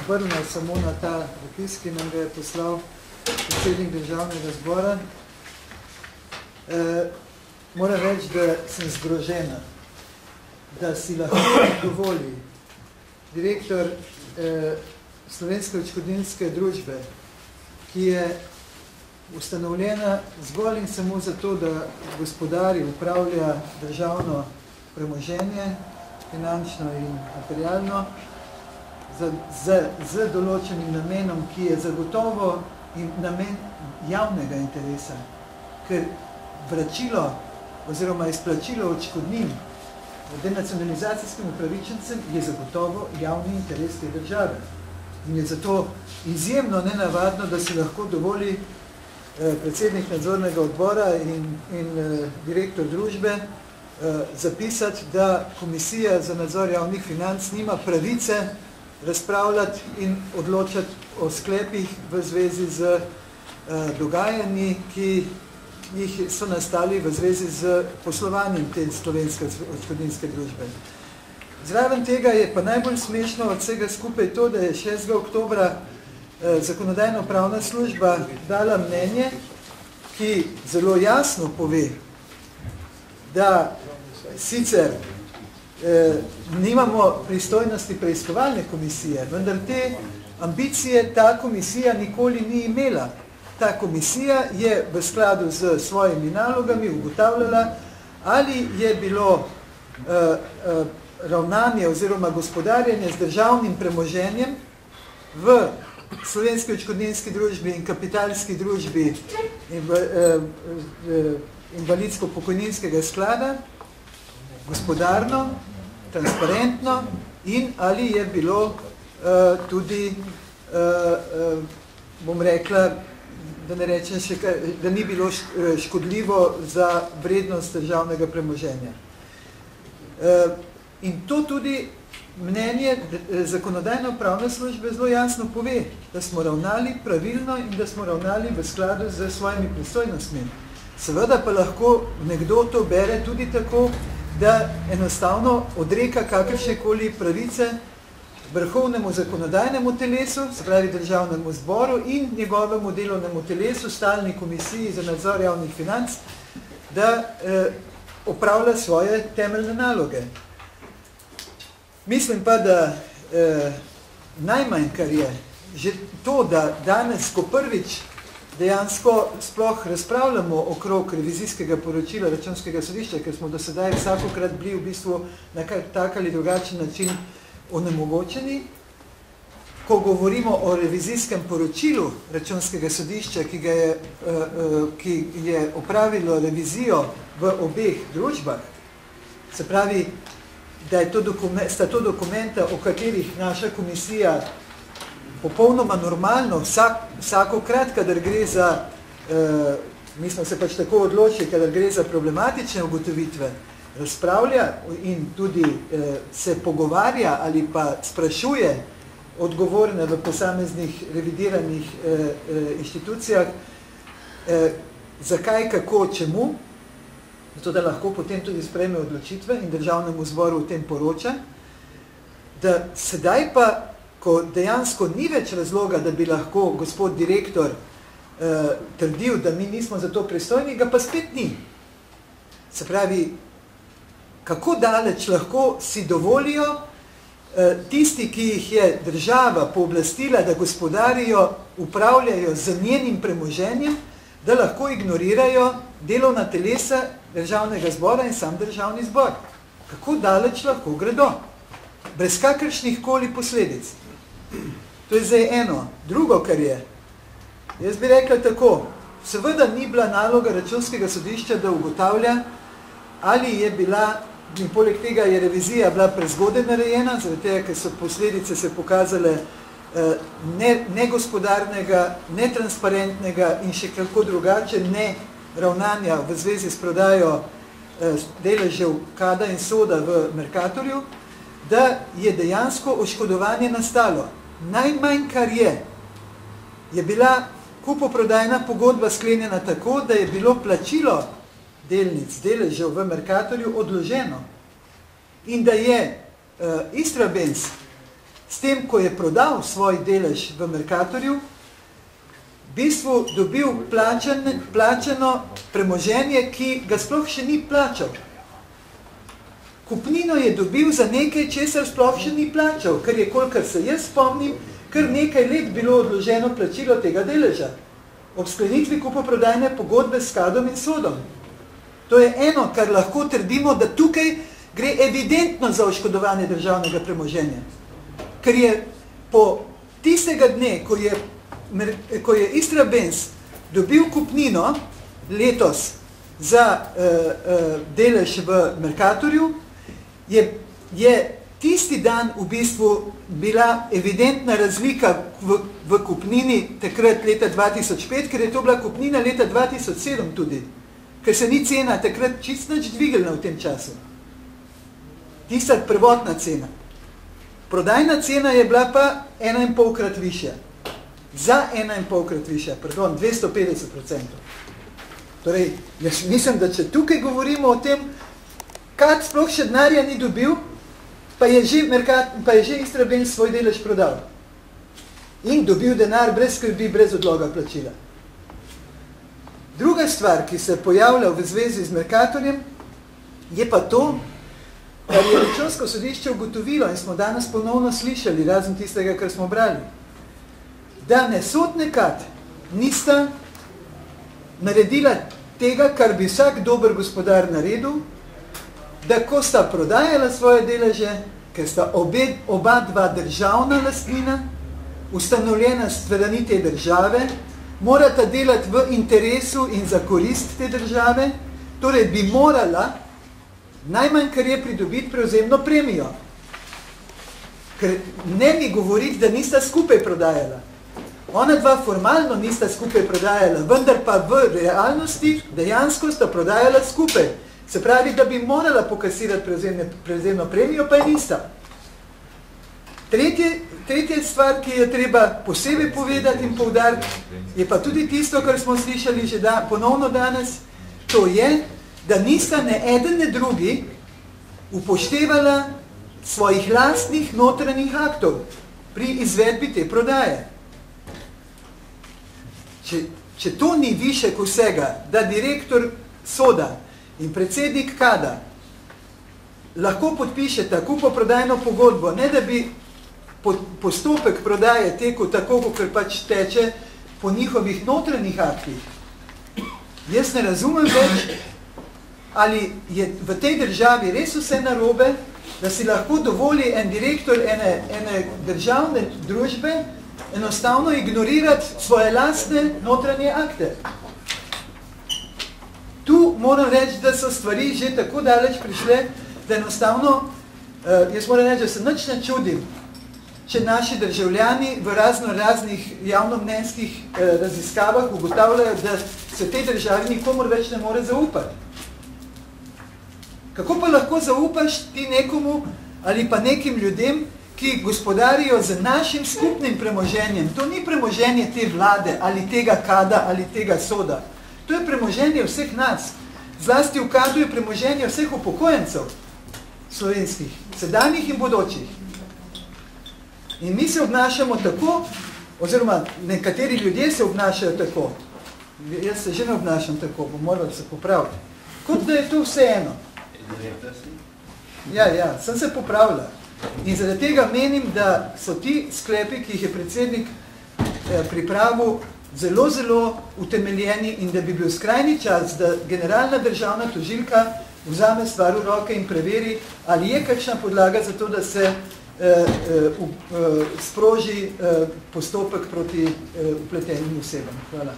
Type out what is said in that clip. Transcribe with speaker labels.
Speaker 1: obrnil samo na ta dopis, ki nam ga je poslal predsednik Državnega zbora. Moram reči, da sem zgrožena, da si lahko dovoli direktor Slovenske odškodninske družbe, ki je ustanovljena zgolj in samo zato, da gospodari upravlja državno premoženje, finančno in materialno, z določenim namenom, ki je zagotovo namen javnega interesa, ker vračilo oziroma izplačilo odškodnin denacionalizacijskim upravičencem je zagotovo javni interes te države. In je zato izjemno nenavadno, da si lahko dovoli predsednik nadzornega odbora in direktor družbe zapisati, da Komisija za nadzor javnih financ nima pravice razpravljati in odločati o sklepih v zvezi z dogajanji, ki jih so nastali v zvezi z poslovanjem te Slovenske odškodninske družbe. Zraven tega je pa najbolj smešno od vsega skupaj to, da je 6. oktobra Zakonodajno-pravna služba dala mnenje, ki zelo jasno pove, da sicer nimamo pristojnosti preiskovalne komisije, vendar te ambicije ta komisija nikoli ni imela. Ta komisija je v skladu z svojimi nalogami ugotavljala, ali je bilo ravnanje oziroma gospodarjenje z državnim premoženjem v Slovenski odškodninski družbi in kapitalski družbi invalidsko-pokojninskega sklada gospodarno, transparentno in ali je bilo tudi, bom rekla, da ne rečem še kaj, da ni bilo škodljivo za vrednost državnega premoženja. In to tudi mnenje Zakonodajno-pravne službe zelo jasno pove, da smo ravnali pravilno in da smo ravnali v skladu z svojimi pristojnostmi. Seveda pa lahko nekdo to bere tudi tako, da enostavno odreka kakršnekoli pravice vrhovnemu zakonodajnemu telesu, se pravi Državnemu zboru in njegovemu delovnemu telesu, stalni komisiji za nadzor javnih financ, da opravlja svoje temeljne naloge. Mislim pa, da najmanj, kar je, že to, da danes, ko prvič dejansko sploh razpravljamo okrog revizijskega poročila Računskega sodišča, ker smo do sedaj vsakokrat bili v bistvu na tak ali drugačen način onemogočeni, ko govorimo o revizijskem poročilu Računskega sodišča, ki je opravilo revizijo v obeh družbah, se pravi, da je sta to dokumenta, o katerih naša komisija popolnoma normalno, vsakokrat, kadar gre za, mi smo se pač tako odločili, kadar gre za problematične ugotovitve, razpravlja in tudi se pogovarja ali pa sprašuje odgovorne v posameznih revidiranih inštitucijah, zakaj, kako, čemu, zato da lahko potem tudi sprejme odločitve in Državnemu zboru o tem poroča, da sedaj pa, ko dejansko ni več razloga, da bi lahko gospod direktor trdil, da mi nismo za to pristojni, ga pa spet ni. Se pravi, kako daleč lahko si dovolijo tisti, ki jih je država pooblastila, da gospodarijo, upravljajo z njenim premoženjem, da lahko ignorirajo delovna telesa Državnega zbora in sam Državni zbor. Kako daleč lahko gredo? Brez kakršnih koli posledic. To je zdaj eno. Drugo, kar je, jaz bi rekla tako, seveda ni bila naloga Računskega sodišča, da ugotavlja, ali je bila, in poleg tega je revizija bila prezgodaj narejena, zaradi tega, ker so posledice se pokazale negospodarnega, netransparentnega in še kako drugače ne ravnanja v zvezi s prodajo deležev Kada in Soda v Mercatorju, da je dejansko oškodovanje nastalo. Najmanj, kar je bila kupoprodajna pogodba sklenjena tako, da je bilo plačilo delnic, deležev v Mercatorju odloženo in da je Istrabenz s tem, ko je prodal svoj delež v Mercatorju, v bistvu dobil plačano premoženje, ki ga sploh še ni plačal. Kupnino je dobil za nekaj, česar sploh še ni plačal, ker je, kolikor se jaz spomnim, kar nekaj let bilo odloženo plačilo tega deleža. Ob sklenitvi kupoprodajne pogodbe s Kadom in Sodom. To je eno, kar lahko trdimo, da tukaj gre evidentno za oškodovanje državnega premoženja. Ker je po tistega dne, ko je Istrabenz dobil kupnino letos za delež v Mercatorju, je tisti dan v bistvu bila evidentna razlika v kupnini takrat leta 2005, ker je to bila kupnina leta 2007 tudi, ker se ni cena takrat čisto nič dvignila v tem času. Tista prvotna cena. Prodajna cena je bila pa 1,5-krat višja. Za 1,5-krat višja, pardon, 250%. Torej, jaz mislim, da če tukaj govorimo o tem, kad sploh še denarja ni dobil, pa je že Istrabenz svoj delež prodal. In dobil denar brez skrbi, brez odloga plačila. Druga stvar, ki se pojavlja v zvezi z Mercatorjem, je pa to, kar je Računsko sodišče ugotovilo in smo danes ponovno slišali, razen tistega, kar smo brali, da ne sod nekad nista naredila tega, kar bi vsak dober gospodar naredil, da ko sta prodajala svoje deleže, ker sta oba dva državna lastnina, ustanovljena strani te države, morata delati v interesu in za korist te države, torej bi morala najmanj, kar je pridobiti, prevzemno premijo. Ker ne mi govoriti, da nista skupaj prodajala. Ona dva formalno nista skupaj prodajala, vendar pa v realnosti dejansko sta prodajala skupaj. Se pravi, da bi morala pokasirati prevzemno premijo, pa je nista. Tretja stvar, ki je treba posebej povedati in poudariti, je pa tudi tisto, kar smo slišali že ponovno danes, to je, da nista ne eden, ne drugi upoštevala svojih lastnih notranjih aktov pri izvedbi te prodaje. Če to ni višek vsega, da direktor Soda in predsednik Kada lahko podpišeta kupoprodajno pogodbo, ne da bi postopek prodaje tekel tako, kot pač teče po njihovih notranjih aktih. Jaz ne razumem več, ali je v tej državi res vse narobe, da si lahko dovoli en direktor ene državne družbe enostavno ignorirati svoje lastne notranje akte. Tu moram reči, da so stvari že tako daleč prišle, da enostavno, jaz moram reči, da se nič ne čudim, če naši državljani v raznih javnomnenjskih raziskavah ugotavljajo, da se tej državi nikomor več ne more zaupati. Kako pa lahko zaupaš ti nekomu ali pa nekim ljudem, ki gospodarijo z našim skupnim premoženjem? To ni premoženje te vlade ali tega Kada ali tega Soda. To je premoženje vseh nas. Zlasti v Kadu je premoženje vseh upokojencev slovenskih, sedanjih in bodočih. In mi se obnašamo tako, oziroma nekateri ljudje se obnašajo tako. Jaz se že ne obnašam tako, bom moral se popraviti. Kot da je to vseeno. Ja, sem se popravila. In zaradi tega menim, da so ti sklepi, ki jih je predsednik pripravil, zelo, zelo utemeljeni in da bi bil skrajni čas, da generalna državna tožilka vzame stvar v roke in preveri, ali je kakšna podlaga za to, da se sproži postopek proti vpletenim osebam. Hvala.